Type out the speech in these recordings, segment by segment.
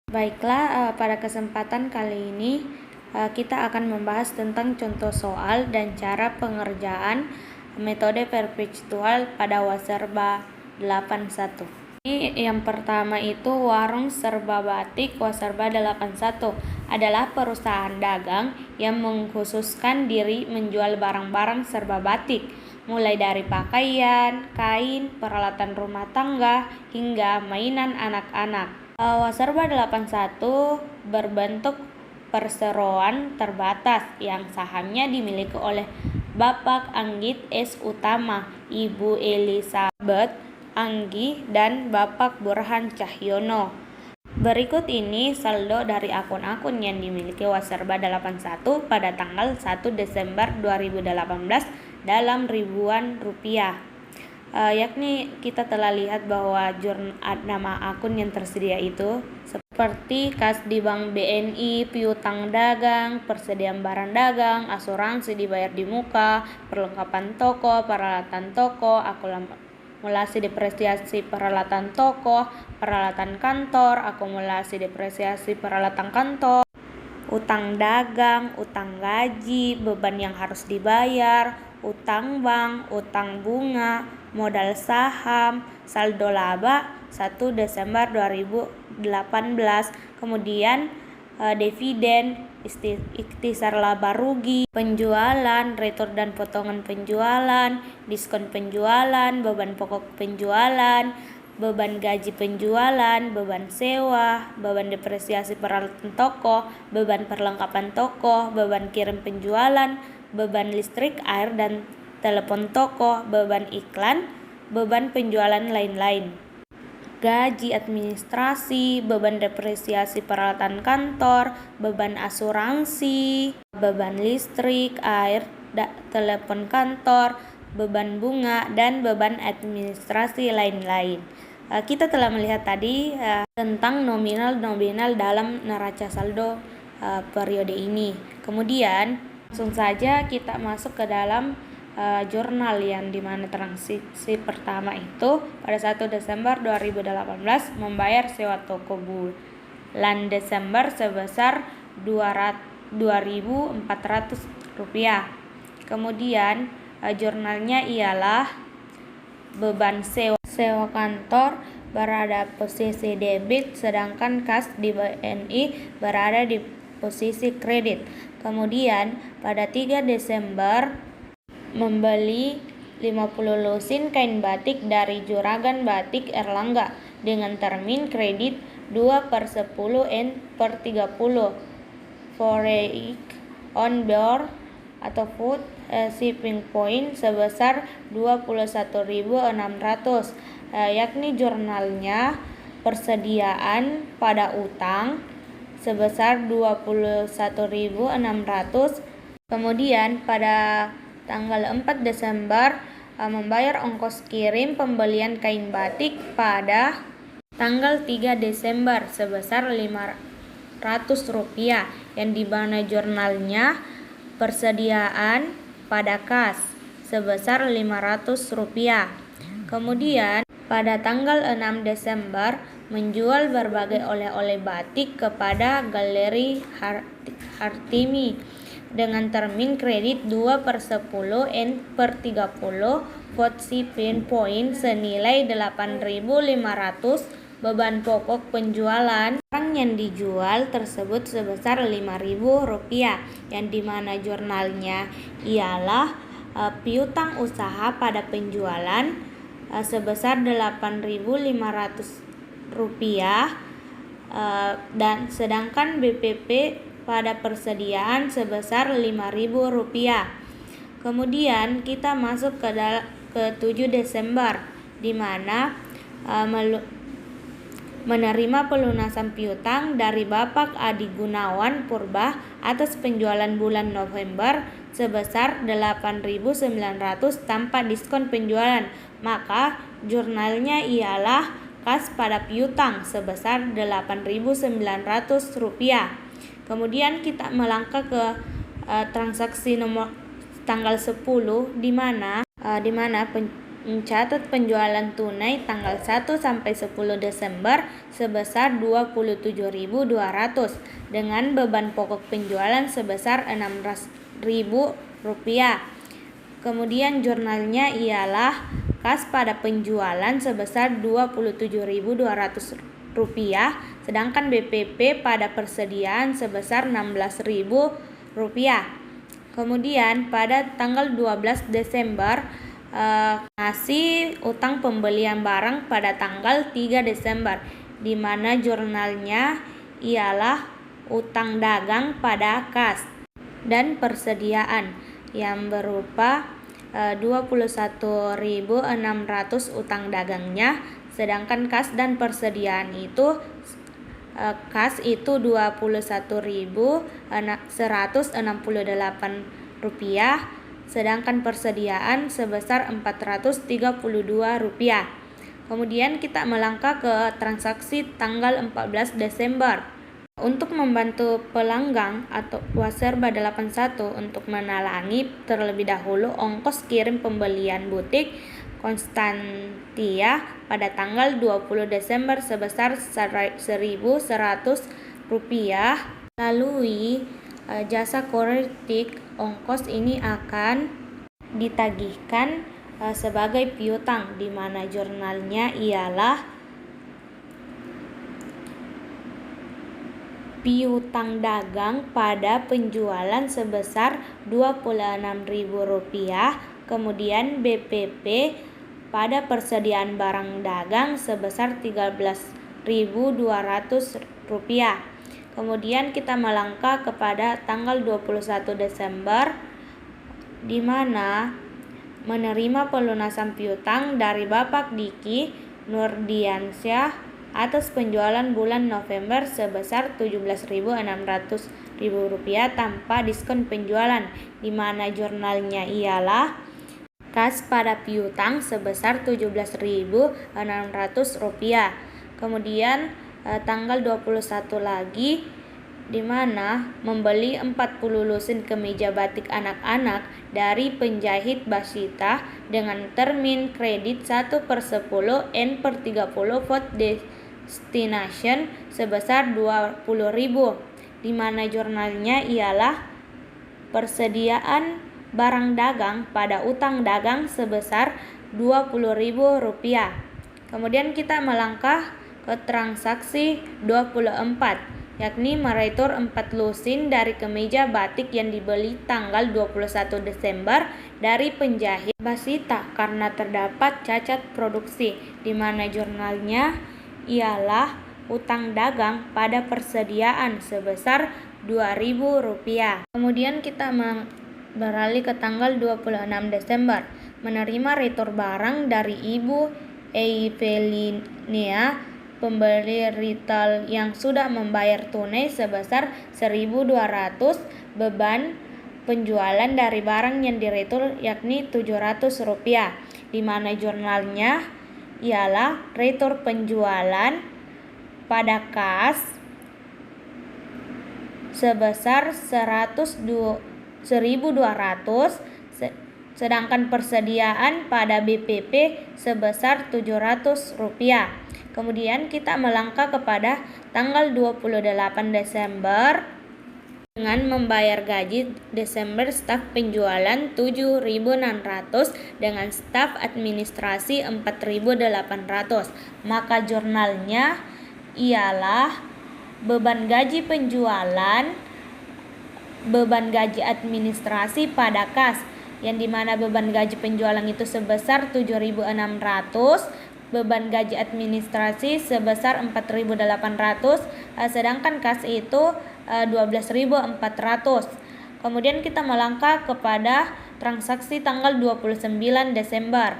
Baiklah, pada kesempatan kali ini kita akan membahas tentang contoh soal dan cara pengerjaan metode perpetual pada Waserba 81. Ini yang pertama itu Warung Serba Batik Waserba 81 adalah perusahaan dagang yang mengkhususkan diri menjual barang-barang serba batik, mulai dari pakaian, kain, peralatan rumah tangga, hingga mainan anak-anak. Waserba 81 berbentuk perseroan terbatas yang sahamnya dimiliki oleh Bapak Anggit S. Utama, Ibu Elisabeth Anggi, dan Bapak Burhan Cahyono. Berikut ini saldo dari akun-akun yang dimiliki Waserba 81 pada tanggal 1 Desember 2018 dalam ribuan rupiah. Yakni kita telah lihat bahwa nama akun yang tersedia itu seperti kas di Bank BNI, piutang dagang, persediaan barang dagang, asuransi dibayar di muka, perlengkapan toko, peralatan toko, akumulasi depresiasi peralatan toko, peralatan kantor, akumulasi depresiasi peralatan kantor, utang dagang, utang gaji, beban yang harus dibayar, utang bank, utang bunga, modal saham, saldo laba 1 Desember 2018, kemudian dividen, ikhtisar laba rugi, penjualan, retur dan potongan penjualan, diskon penjualan, beban pokok penjualan, beban gaji penjualan, beban sewa, beban depresiasi peralatan toko, beban perlengkapan toko, beban kirim penjualan, beban listrik, air, dan telepon toko, beban iklan, beban penjualan lain-lain, gaji administrasi, beban depresiasi peralatan kantor, beban asuransi, beban listrik, air, telepon kantor, beban bunga, dan beban administrasi lain-lain. Kita telah melihat tadi tentang nominal-nominal dalam neraca saldo periode ini. Kemudian langsung saja kita masuk ke dalam jurnal yang dimana transaksi pertama itu pada 1 Desember 2018 membayar sewa toko bulan Desember sebesar Rp2.400. Kemudian jurnalnya ialah beban sewa kantor berada posisi debit, sedangkan kas di BNI berada di posisi kredit. Kemudian pada 3 Desember membeli 50 lusin kain batik dari Juragan Batik Erlangga dengan termin kredit 2/10 N/30 foreign on board atau food shipping point sebesar 21.600, yakni jurnalnya persediaan pada utang sebesar 21.600. Kemudian pada tanggal 4 Desember membayar ongkos kirim pembelian kain batik pada tanggal 3 Desember sebesar Rp500, yang dimana jurnalnya persediaan pada kas sebesar Rp500. Kemudian pada tanggal 6 Desember menjual berbagai oleh-oleh batik kepada Galeri Hartimi dengan termin kredit 2/10 N/30 food shipping point senilai 8.500. Beban pokok penjualan barang yang dijual tersebut sebesar Rp5.000, yang dimana jurnalnya ialah piutang usaha pada penjualan sebesar Rp8.500, dan sedangkan BPP pada persediaan sebesar Rp5.000. Kemudian kita masuk ke 7 Desember di mana menerima pelunasan piutang dari Bapak Adi Gunawan Purba atas penjualan bulan November sebesar Rp8.900 tanpa diskon penjualan, maka jurnalnya ialah kas pada piutang sebesar Rp8.900. Kemudian kita melangkah ke transaksi nomor tanggal 10 di mana mencatat penjualan tunai tanggal 1 sampai 10 Desember sebesar 27.200 dengan beban pokok penjualan sebesar Rp16.000. Kemudian jurnalnya ialah kas pada penjualan sebesar Rp27.200, sedangkan BPP pada persediaan sebesar Rp16.000. Kemudian pada tanggal 12 Desember ngasih utang pembelian barang pada tanggal 3 Desember, di mana jurnalnya ialah utang dagang pada kas dan persediaan yang berupa 21.600 utang dagangnya, sedangkan kas dan persediaan itu kas itu Rp21.168, sedangkan persediaan sebesar Rp432. Kemudian kita melangkah ke transaksi tanggal 14 Desember. Untuk membantu pelanggan atau Waserba 81 untuk menalangi terlebih dahulu ongkos kirim pembelian butik Konstantia pada tanggal 20 Desember sebesar Rp1.100 melalui jasa koretik. Ongkos ini akan ditagihkan sebagai piutang, di mana jurnalnya ialah piutang dagang pada penjualan sebesar Rp26.000, kemudian BPP pada persediaan barang dagang sebesar Rp13.200. Kemudian kita melangkah kepada tanggal 21 Desember, di mana menerima pelunasan piutang dari Bapak Diki Nurdiansyah atas penjualan bulan November sebesar Rp17.600 tanpa diskon penjualan, di mana jurnalnya ialah kas pada piutang sebesar Rp17.600. Kemudian tanggal 21 lagi, di mana membeli 40 lusin kemeja batik anak-anak dari penjahit Basita dengan termin kredit 1/10 N/30 vote destination sebesar Rp20.000, di mana jurnalnya ialah persediaan barang dagang pada utang dagang sebesar Rp20.000. Kemudian kita melangkah ke transaksi 24, yakni meretur 4 lusin dari kemeja batik yang dibeli tanggal 21 Desember dari penjahit Basita karena terdapat cacat produksi, di mana jurnalnya ialah utang dagang pada persediaan sebesar Rp2.000. Kemudian kita beralih ke tanggal 26 Desember, menerima retur barang dari Ibu Evelina, pembeli retail yang sudah membayar tunai sebesar Rp1.200. Beban penjualan dari barang yang diretur yakni Rp700, di mana jurnalnya ialah retur penjualan pada kas sebesar Rp1.200, sedangkan persediaan pada BPP sebesar Rp700. Kemudian kita melangkah kepada tanggal 28 Desember dengan membayar gaji Desember staf penjualan Rp7.600 dengan staf administrasi Rp4.800, maka jurnalnya ialah beban gaji penjualan, beban gaji administrasi pada kas, yang dimana beban gaji penjualan itu sebesar Rp7.600, beban gaji administrasi sebesar Rp4.800, sedangkan kas itu Rp12.400. Kemudian kita melangkah kepada transaksi tanggal 29 Desember,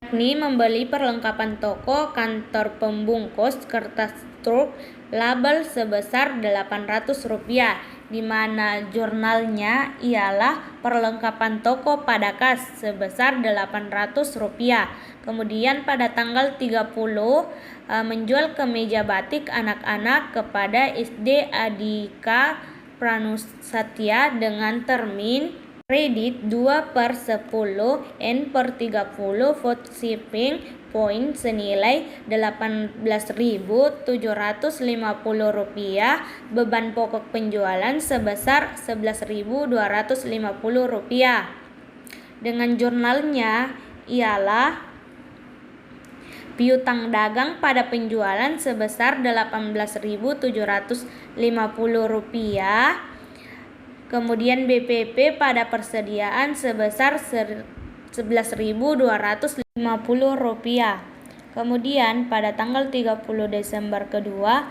yakni membeli perlengkapan toko, kantor pembungkus, kertas truk, label sebesar Rp800, di mana jurnalnya ialah perlengkapan toko pada kas sebesar Rp800. Kemudian pada tanggal 30 menjual kemeja batik anak-anak kepada SD Adika Pranusatya dengan termin Kredit 2/10 N/30 vote shipping point senilai Rp18.750, beban pokok penjualan sebesar Rp11.250. Dengan jurnalnya ialah piutang dagang pada penjualan sebesar Rp18.750. Kemudian BPP pada persediaan sebesar Rp11.250. Kemudian pada tanggal 30 Desember kedua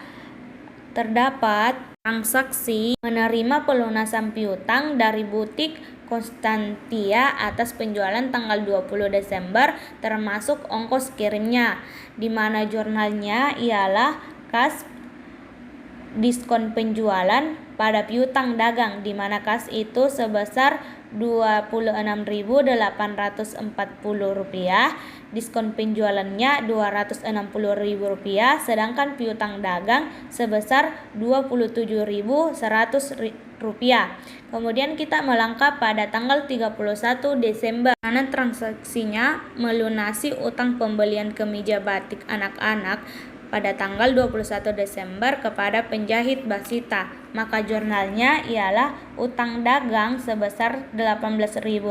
terdapat transaksi menerima pelunasan piutang dari butik Konstantia atas penjualan tanggal 20 Desember termasuk ongkos kirimnya, di mana jurnalnya ialah kas diskon penjualan pada piutang dagang, di mana kas itu sebesar Rp26.840, diskon penjualannya Rp260.000, sedangkan piutang dagang sebesar Rp27.100. Kemudian kita melangkah pada tanggal 31 Desember, mana transaksinya melunasi utang pembelian kemeja batik anak-anak pada tanggal 21 Desember kepada penjahit Basita, maka jurnalnya ialah utang dagang sebesar Rp18.000,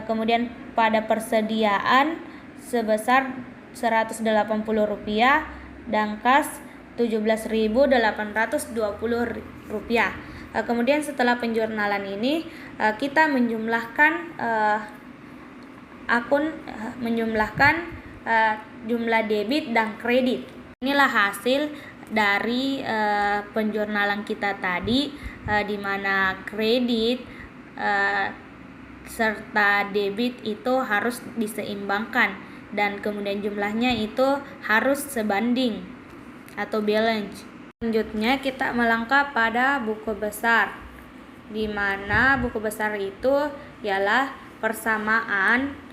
kemudian pada persediaan sebesar Rp180 dan kas Rp17.820. Kemudian setelah penjurnalan ini kita menjumlahkan jumlah debit dan kredit. Inilah hasil dari penjurnalan kita tadi, di mana kredit serta debit itu harus diseimbangkan dan kemudian jumlahnya itu harus sebanding atau balance. Selanjutnya kita melangkah pada buku besar, di mana buku besar itu ialah persamaan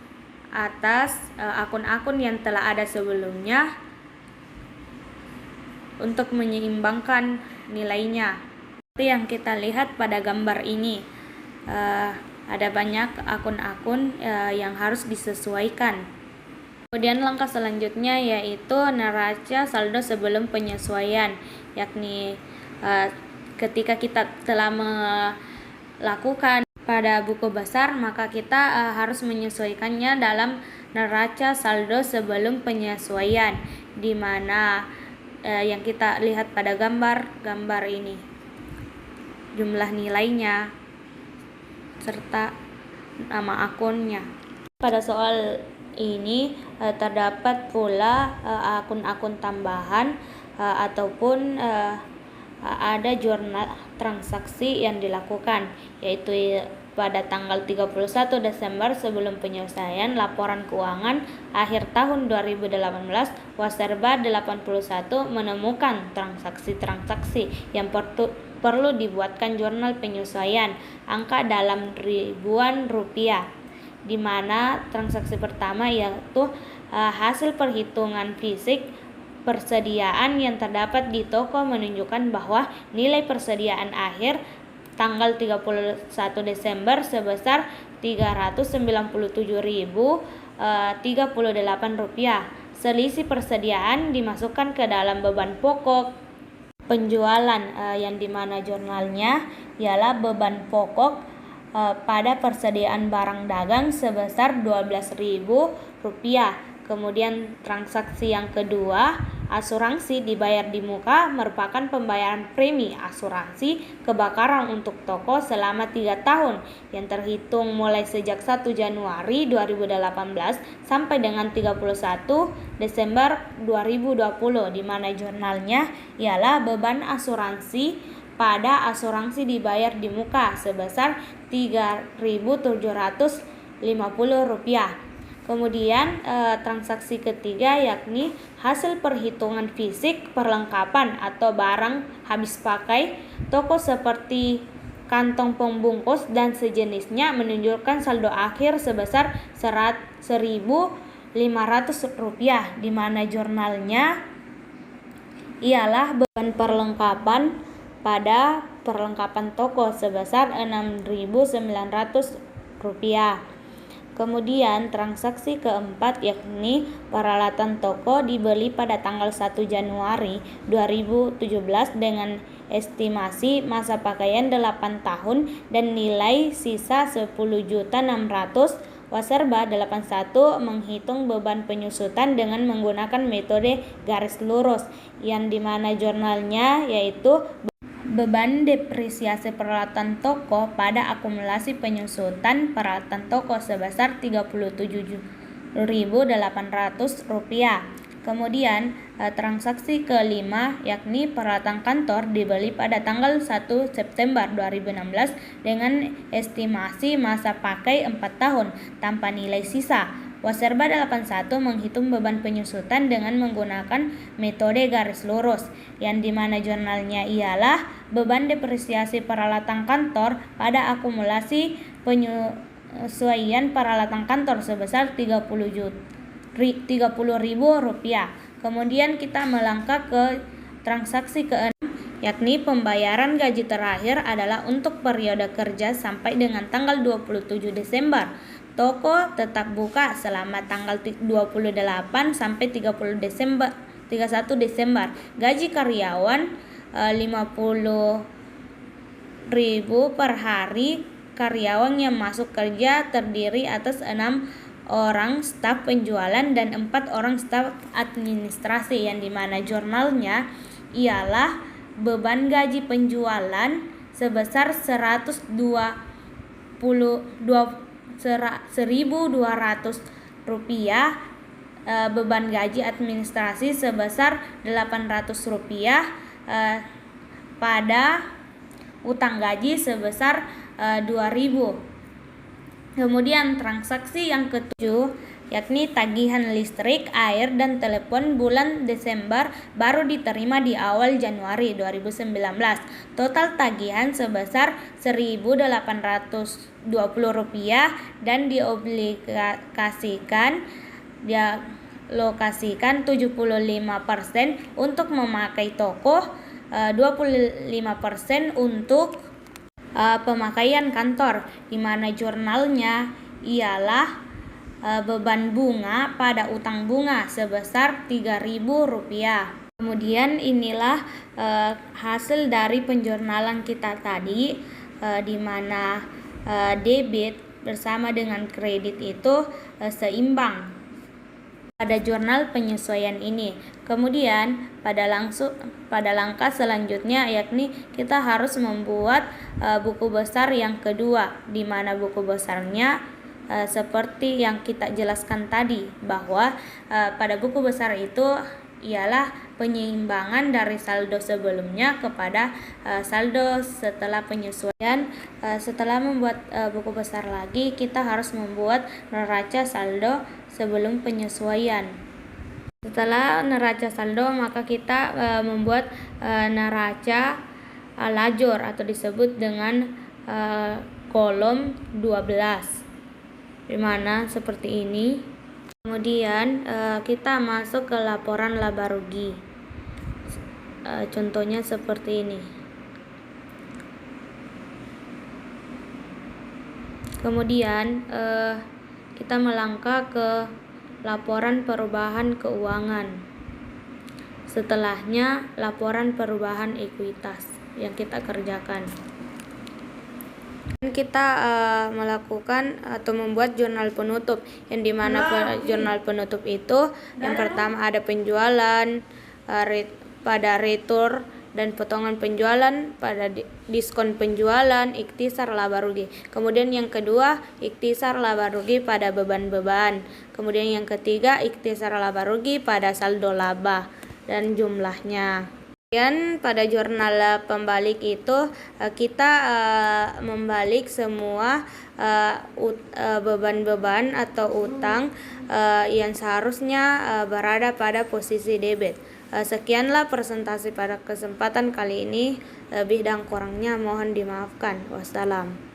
atas akun-akun yang telah ada sebelumnya untuk menyeimbangkan nilainya. Seperti yang kita lihat pada gambar ini, ada banyak akun-akun yang harus disesuaikan. Kemudian langkah selanjutnya yaitu neraca saldo sebelum penyesuaian, yakni ketika kita telah melakukan pada buku besar, maka kita harus menyesuaikannya dalam neraca saldo sebelum penyesuaian, di mana yang kita lihat pada gambar ini jumlah nilainya serta nama akunnya. Pada soal ini terdapat pula akun-akun tambahan ataupun ada jurnal transaksi yang dilakukan, yaitu pada tanggal 31 Desember sebelum penyelesaian laporan keuangan akhir tahun 2018, Waserba 81 menemukan transaksi-transaksi yang perlu dibuatkan jurnal penyesuaian angka dalam ribuan rupiah, di mana transaksi pertama yaitu hasil perhitungan fisik persediaan yang terdapat di toko menunjukkan bahwa nilai persediaan akhir tanggal 31 Desember sebesar Rp397.038. Selisih persediaan dimasukkan ke dalam beban pokok penjualan, yang dimana jurnalnya ialah beban pokok pada persediaan barang dagang sebesar Rp12.000. Kemudian transaksi yang kedua, asuransi dibayar di muka, merupakan pembayaran premi asuransi kebakaran untuk toko selama 3 tahun yang terhitung mulai sejak 1 Januari 2018 sampai dengan 31 Desember 2020, di mana jurnalnya ialah beban asuransi pada asuransi dibayar di muka sebesar Rp3.750. Kemudian transaksi ketiga yakni hasil perhitungan fisik perlengkapan atau barang habis pakai toko seperti kantong pembungkus dan sejenisnya menunjukkan saldo akhir sebesar Rp1.500, di mana jurnalnya ialah beban perlengkapan pada perlengkapan toko sebesar Rp6.900. Kemudian transaksi keempat yakni peralatan toko dibeli pada tanggal 1 Januari 2017 dengan estimasi masa pakaian 8 tahun dan nilai sisa 10.600.000. Waserba 81 menghitung beban penyusutan dengan menggunakan metode garis lurus, yang dimana jurnalnya yaitu beban depresiasi peralatan toko pada akumulasi penyusutan peralatan toko sebesar Rp37.800. Kemudian transaksi kelima yakni peralatan kantor dibeli pada tanggal 1 September 2016 dengan estimasi masa pakai 4 tahun tanpa nilai sisa. Waserba 81 menghitung beban penyusutan dengan menggunakan metode garis lurus, yang dimana jurnalnya ialah beban depresiasi peralatan kantor pada akumulasi penyesuaian peralatan kantor sebesar Rp30.000. Kemudian kita melangkah ke transaksi ke-6 yakni pembayaran gaji terakhir adalah untuk periode kerja sampai dengan tanggal 27 Desember. Toko tetap buka selama tanggal 28 sampai 31 Desember. Gaji karyawan 50.000 per hari. Karyawan yang masuk kerja terdiri atas 6 orang staf penjualan dan 4 orang staf administrasi, yang dimana jurnalnya ialah beban gaji penjualan sebesar Rp1.200, beban gaji administrasi sebesar Rp800, pada utang gaji sebesar Rp2.000. Kemudian transaksi yang ketujuh yakni tagihan listrik, air, dan telepon bulan Desember baru diterima di awal Januari 2019. Total tagihan sebesar Rp1.820 dan dialokasikan 75% untuk memakai toko, 25% untuk pemakaian kantor, di mana jurnalnya ialah beban bunga pada utang bunga sebesar Rp3.000. Kemudian inilah hasil dari penjurnalan kita tadi, di mana debit bersama dengan kredit itu seimbang pada jurnal penyesuaian ini. Kemudian pada langkah selanjutnya yakni kita harus membuat buku besar yang kedua, di mana buku besarnya seperti yang kita jelaskan tadi, bahwa pada buku besar itu ialah penyeimbangan dari saldo sebelumnya kepada saldo setelah penyesuaian. Setelah membuat buku besar lagi, kita harus membuat neraca saldo sebelum penyesuaian. Setelah neraca saldo, maka kita membuat neraca lajur atau disebut dengan kolom 12, di mana seperti ini. Kemudian kita masuk ke laporan laba rugi. Contohnya seperti ini. Kemudian kita melangkah ke laporan perubahan keuangan. Setelahnya laporan perubahan ekuitas yang kita kerjakan. Kita melakukan atau membuat jurnal penutup, yang dimana jurnal penutup itu yang pertama ada penjualan pada retur dan potongan penjualan, pada diskon penjualan, ikhtisar laba rugi. Kemudian yang kedua, ikhtisar laba rugi pada beban-beban. Kemudian yang ketiga, ikhtisar laba rugi pada saldo laba dan jumlahnya. Kemudian pada jurnal pembalik itu kita membalik semua beban-beban atau utang yang seharusnya berada pada posisi debit. Sekianlah presentasi pada kesempatan kali ini. Lebih dan kurangnya mohon dimaafkan. Wassalam.